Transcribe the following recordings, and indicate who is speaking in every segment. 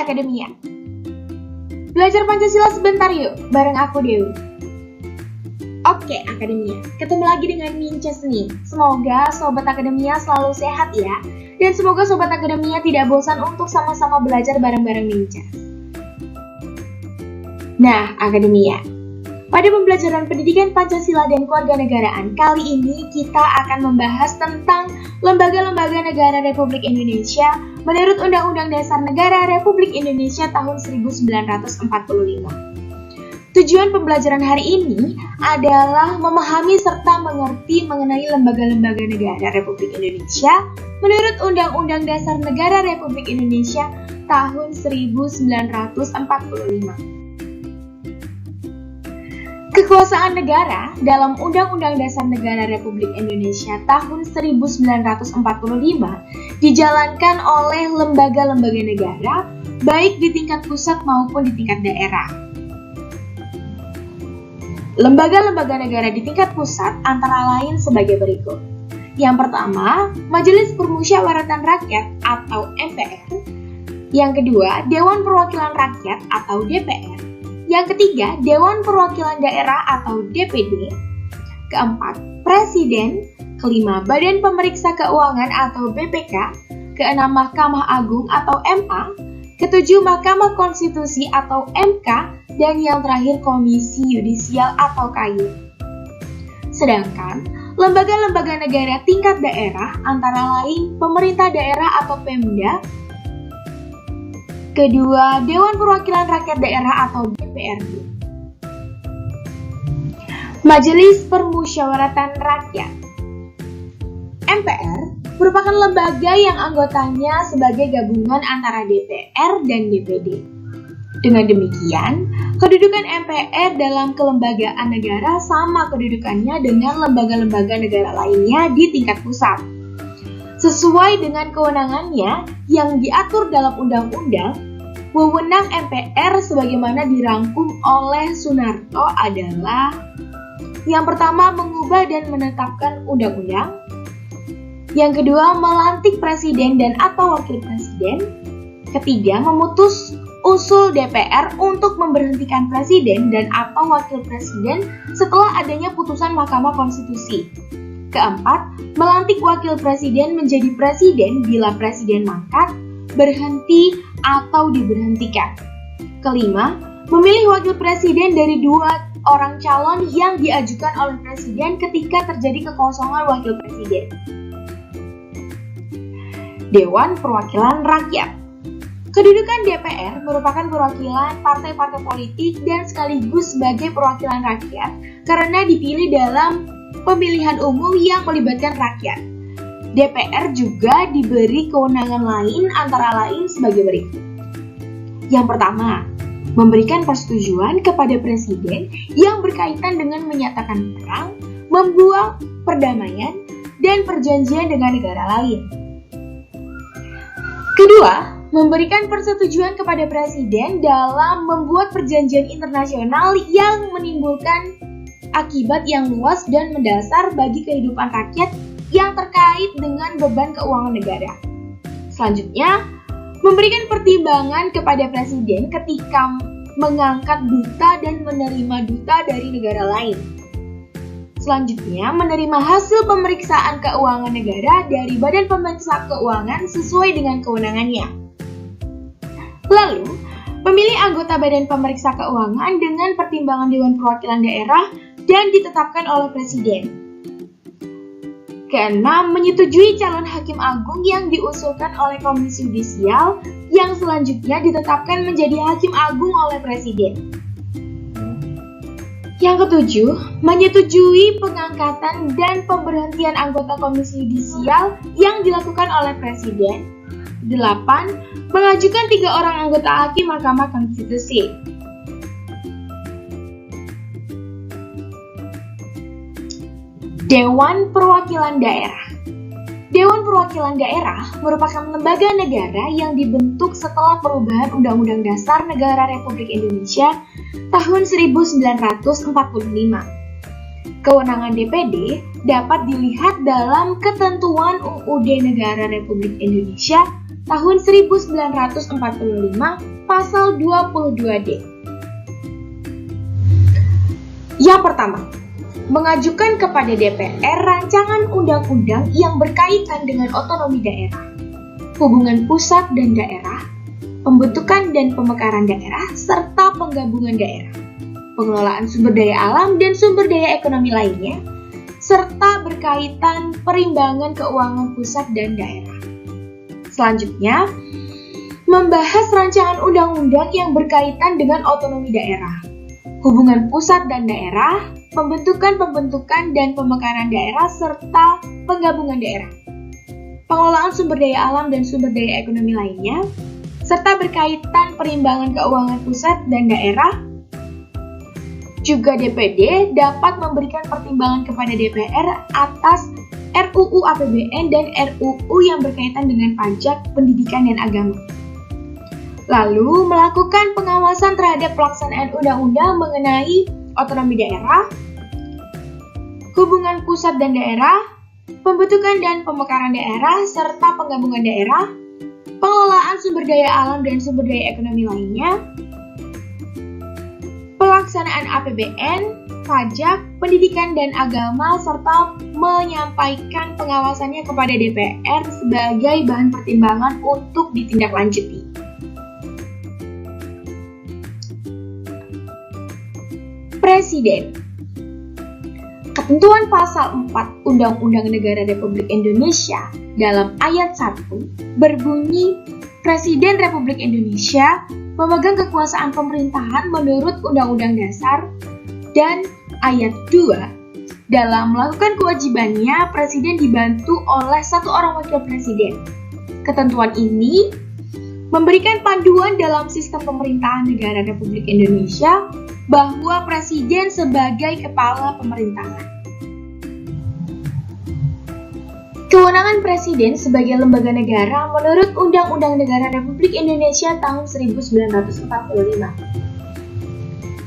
Speaker 1: Akademia. Belajar Pancasila sebentar yuk, bareng aku Dewi. Oke Akademia, ketemu lagi dengan Minces nih. Semoga Sobat Akademia selalu sehat ya. Dan semoga Sobat Akademia tidak bosan untuk sama-sama belajar bareng-bareng Minces. Nah Akademia, pada pembelajaran pendidikan Pancasila dan Kewarganegaraan kali ini kita akan membahas tentang lembaga-lembaga negara Republik Indonesia menurut Undang-Undang Dasar Negara Republik Indonesia tahun 1945. Tujuan pembelajaran hari ini adalah memahami serta mengerti mengenai lembaga-lembaga negara Republik Indonesia menurut Undang-Undang Dasar Negara Republik Indonesia tahun 1945. Kekuasaan negara dalam Undang-Undang Dasar Negara Republik Indonesia tahun 1945 dijalankan oleh lembaga-lembaga negara baik di tingkat pusat maupun di tingkat daerah. Lembaga-lembaga negara di tingkat pusat antara lain sebagai berikut. Yang pertama, Majelis Permusyawaratan Rakyat atau MPR. Yang kedua, Dewan Perwakilan Rakyat atau DPR. Yang ketiga, Dewan Perwakilan Daerah atau DPD. Keempat, Presiden. Kelima, Badan Pemeriksa Keuangan atau BPK. Keenam, Mahkamah Agung atau MA. Ketujuh, Mahkamah Konstitusi atau MK. Dan yang terakhir, Komisi Yudisial atau KY. Sedangkan, lembaga-lembaga negara tingkat daerah antara lain pemerintah daerah atau Pemda. Kedua, Dewan Perwakilan Rakyat Daerah atau DPRD. Majelis Permusyawaratan Rakyat MPR merupakan lembaga yang anggotanya sebagai gabungan antara DPR dan DPD. Dengan demikian, kedudukan MPR dalam kelembagaan negara sama kedudukannya dengan lembaga-lembaga negara lainnya di tingkat pusat. Sesuai dengan kewenangannya yang diatur dalam undang-undang, wewenang MPR sebagaimana dirangkum oleh Soenarto adalah yang pertama, mengubah dan menetapkan undang-undang. Yang kedua, melantik presiden dan atau wakil presiden. Ketiga, memutus usul DPR untuk memberhentikan presiden dan atau wakil presiden setelah adanya putusan Mahkamah Konstitusi. Keempat, melantik wakil presiden menjadi presiden bila presiden mangkat, berhenti, atau diberhentikan. Kelima, memilih wakil presiden dari dua orang calon yang diajukan oleh presiden ketika terjadi kekosongan wakil presiden. Dewan Perwakilan Rakyat. Kedudukan DPR merupakan perwakilan partai-partai politik dan sekaligus sebagai perwakilan rakyat karena dipilih dalam pemilihan umum yang melibatkan rakyat. DPR juga diberi kewenangan lain antara lain sebagai berikut. Yang pertama, memberikan persetujuan kepada presiden yang berkaitan dengan menyatakan perang, membuat perdamaian, dan perjanjian dengan negara lain. Kedua, memberikan persetujuan kepada presiden dalam membuat perjanjian internasional yang menimbulkan akibat yang luas dan mendasar bagi kehidupan rakyat yang terkait dengan beban keuangan negara. Selanjutnya, memberikan pertimbangan kepada presiden ketika mengangkat duta dan menerima duta dari negara lain. Selanjutnya, menerima hasil pemeriksaan keuangan negara dari Badan Pemeriksa Keuangan sesuai dengan kewenangannya. Lalu, memilih anggota Badan Pemeriksa Keuangan dengan pertimbangan Dewan Perwakilan Daerah dan ditetapkan oleh presiden. Keenam, menyetujui calon hakim agung yang diusulkan oleh Komisi Yudisial yang selanjutnya ditetapkan menjadi hakim agung oleh presiden. Yang ketujuh, menyetujui pengangkatan dan pemberhentian anggota Komisi Yudisial yang dilakukan oleh presiden. 8. Mengajukan 3 orang anggota hakim Mahkamah Konstitusi. Dewan Perwakilan Daerah. Dewan Perwakilan Daerah merupakan lembaga negara yang dibentuk setelah perubahan Undang-Undang Dasar Negara Republik Indonesia tahun 1945. Kewenangan DPD dapat dilihat dalam Ketentuan UUD Negara Republik Indonesia tahun 1945 pasal 22D. Yang pertama, mengajukan kepada DPR rancangan undang-undang yang berkaitan dengan otonomi daerah, hubungan pusat dan daerah, pembentukan dan pemekaran daerah, serta penggabungan daerah, pengelolaan sumber daya alam dan sumber daya ekonomi lainnya, serta berkaitan perimbangan keuangan pusat dan daerah. Selanjutnya, membahas rancangan undang-undang yang berkaitan dengan otonomi daerah, hubungan pusat dan daerah, pembentukan dan pemekaran daerah, serta penggabungan daerah, pengelolaan sumber daya alam dan sumber daya ekonomi lainnya, serta berkaitan perimbangan keuangan pusat dan daerah. Juga DPD dapat memberikan pertimbangan kepada DPR atas RUU APBN dan RUU yang berkaitan dengan pajak, pendidikan, dan agama. Lalu, melakukan pengawasan terhadap pelaksanaan undang-undang mengenai otonomi daerah, hubungan pusat dan daerah, pembentukan dan pemekaran daerah, serta penggabungan daerah, pengelolaan sumber daya alam dan sumber daya ekonomi lainnya, pelaksanaan APBN, pajak, pendidikan, dan agama, serta menyampaikan pengawasannya kepada DPR sebagai bahan pertimbangan untuk ditindaklanjuti. Presiden. Ketentuan pasal 4 Undang-Undang Negara Republik Indonesia dalam ayat 1 berbunyi, Presiden Republik Indonesia memegang kekuasaan pemerintahan menurut Undang-Undang Dasar, dan ayat 2, dalam melakukan kewajibannya, Presiden dibantu oleh satu orang wakil Presiden. Ketentuan ini memberikan panduan dalam sistem pemerintahan negara Republik Indonesia bahwa Presiden sebagai kepala pemerintahan. Kewenangan Presiden sebagai lembaga negara menurut Undang-Undang Negara Republik Indonesia tahun 1945.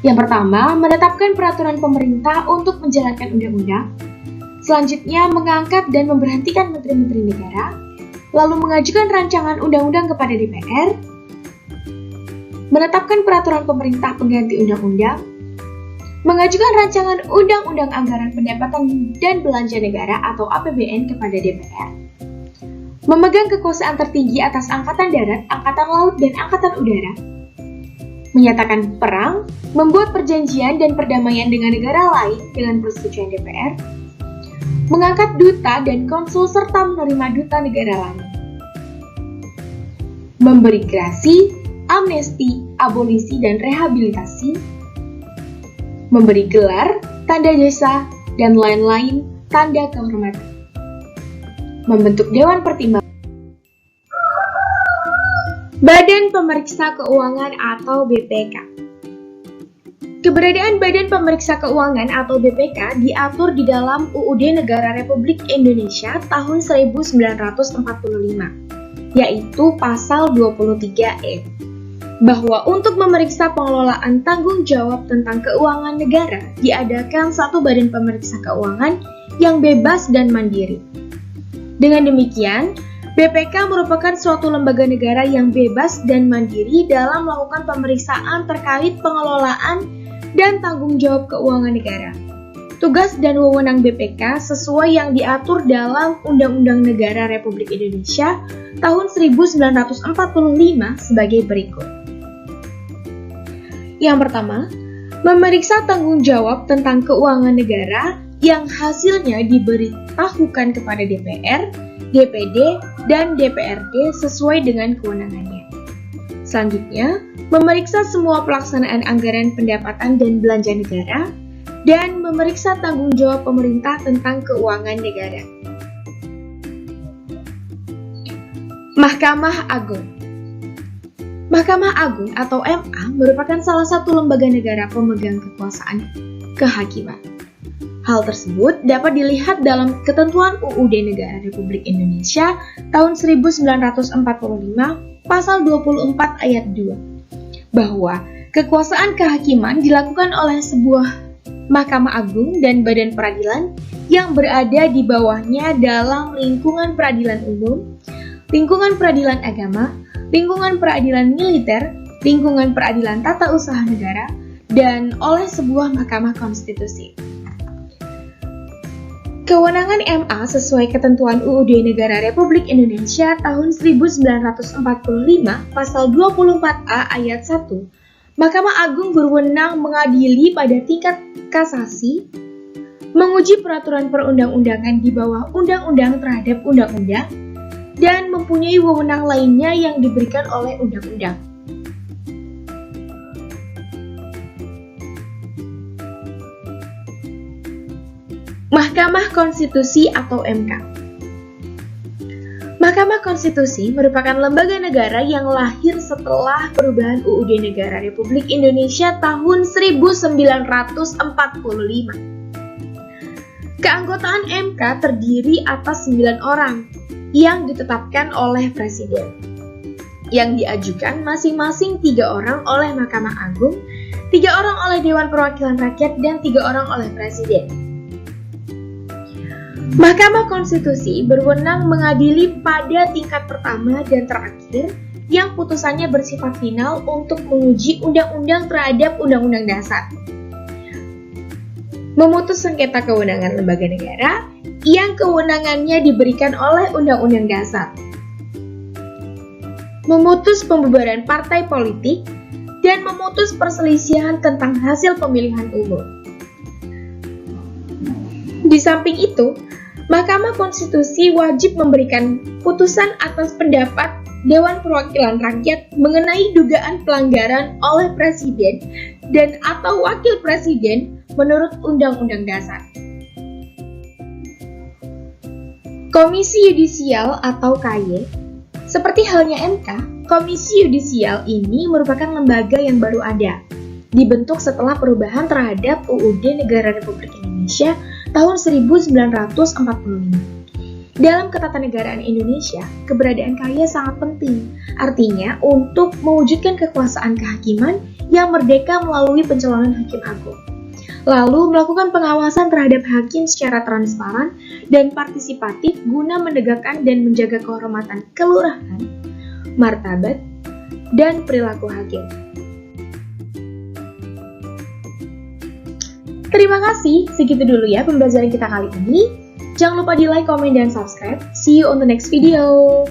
Speaker 1: Yang pertama, menetapkan peraturan pemerintah untuk menjalankan undang-undang. Selanjutnya, mengangkat dan memberhentikan menteri-menteri negara. Lalu mengajukan rancangan undang-undang kepada DPR. Menetapkan peraturan pemerintah pengganti undang-undang. Mengajukan rancangan undang-undang anggaran pendapatan dan belanja negara atau APBN kepada DPR. Memegang kekuasaan tertinggi atas angkatan darat, angkatan laut, dan angkatan udara. Menyatakan perang, membuat perjanjian dan perdamaian dengan negara lain dengan persetujuan DPR. Mengangkat duta dan konsul serta menerima duta negara lain. Memberi grasi, amnesti, abolisi, dan rehabilitasi. Memberi gelar, tanda jasa, dan lain-lain tanda kehormatan. Membentuk Dewan Pertimbangan. Badan Pemeriksa Keuangan atau BPK. Keberadaan Badan Pemeriksa Keuangan atau BPK diatur di dalam UUD Negara Republik Indonesia tahun 1945, yaitu pasal 23E. Bahwa untuk memeriksa pengelolaan tanggung jawab tentang keuangan negara diadakan satu badan pemeriksa keuangan yang bebas dan mandiri. Dengan demikian, BPK merupakan suatu lembaga negara yang bebas dan mandiri dalam melakukan pemeriksaan terkait pengelolaan dan tanggung jawab keuangan negara. Tugas dan wewenang BPK sesuai yang diatur dalam Undang-Undang Negara Republik Indonesia tahun 1945 sebagai berikut. Yang pertama, memeriksa tanggung jawab tentang keuangan negara yang hasilnya diberitahukan kepada DPR, DPD, dan DPRD sesuai dengan kewenangannya. Selanjutnya, memeriksa semua pelaksanaan anggaran pendapatan dan belanja negara, dan memeriksa tanggung jawab pemerintah tentang keuangan negara. Mahkamah Agung. Mahkamah Agung atau MA merupakan salah satu lembaga negara pemegang kekuasaan kehakiman. Hal tersebut dapat dilihat dalam ketentuan UUD Negara Republik Indonesia tahun 1945 pasal 24 ayat 2, bahwa kekuasaan kehakiman dilakukan oleh sebuah Mahkamah Agung dan badan peradilan yang berada di bawahnya dalam lingkungan peradilan umum, lingkungan peradilan agama, lingkungan peradilan militer, lingkungan peradilan tata usaha negara, dan oleh sebuah Mahkamah Konstitusi. Kewenangan MA sesuai ketentuan UUD Negara Republik Indonesia tahun 1945 pasal 24A ayat 1, Mahkamah Agung berwenang mengadili pada tingkat kasasi, menguji peraturan perundang-undangan di bawah undang-undang terhadap undang-undang, dan mempunyai wewenang lainnya yang diberikan oleh undang-undang. Mahkamah Konstitusi atau MK. Mahkamah Konstitusi merupakan lembaga negara yang lahir setelah perubahan UUD Negara Republik Indonesia tahun 1945. Keanggotaan MK terdiri atas 9 orang yang ditetapkan oleh Presiden, yang diajukan masing-masing 3 orang oleh Mahkamah Agung, 3 orang oleh Dewan Perwakilan Rakyat, dan 3 orang oleh Presiden. Mahkamah Konstitusi berwenang mengadili pada tingkat pertama dan terakhir yang putusannya bersifat final untuk menguji undang-undang terhadap undang-undang dasar. Memutus sengketa kewenangan lembaga negara yang kewenangannya diberikan oleh undang-undang dasar. Memutus pembubaran partai politik dan memutus perselisihan tentang hasil pemilihan umum. Di samping itu, Mahkamah Konstitusi wajib memberikan putusan atas pendapat Dewan Perwakilan Rakyat mengenai dugaan pelanggaran oleh Presiden dan atau Wakil Presiden menurut Undang-Undang Dasar. Komisi Yudisial atau KY, seperti halnya MK, Komisi Yudisial ini merupakan lembaga yang baru ada, dibentuk setelah perubahan terhadap UUD Negara Republik Indonesia tahun 1945. Dalam ketatanegaraan Indonesia, keberadaan KY sangat penting. Artinya, untuk mewujudkan kekuasaan kehakiman yang merdeka melalui pencalonan hakim agung. Lalu, melakukan pengawasan terhadap hakim secara transparan dan partisipatif guna menegakkan dan menjaga kehormatan kelurahan, martabat, dan perilaku hakim. Terima kasih, segitu dulu ya pembelajaran kita kali ini. Jangan lupa di like, komen, dan subscribe. See you on the next video.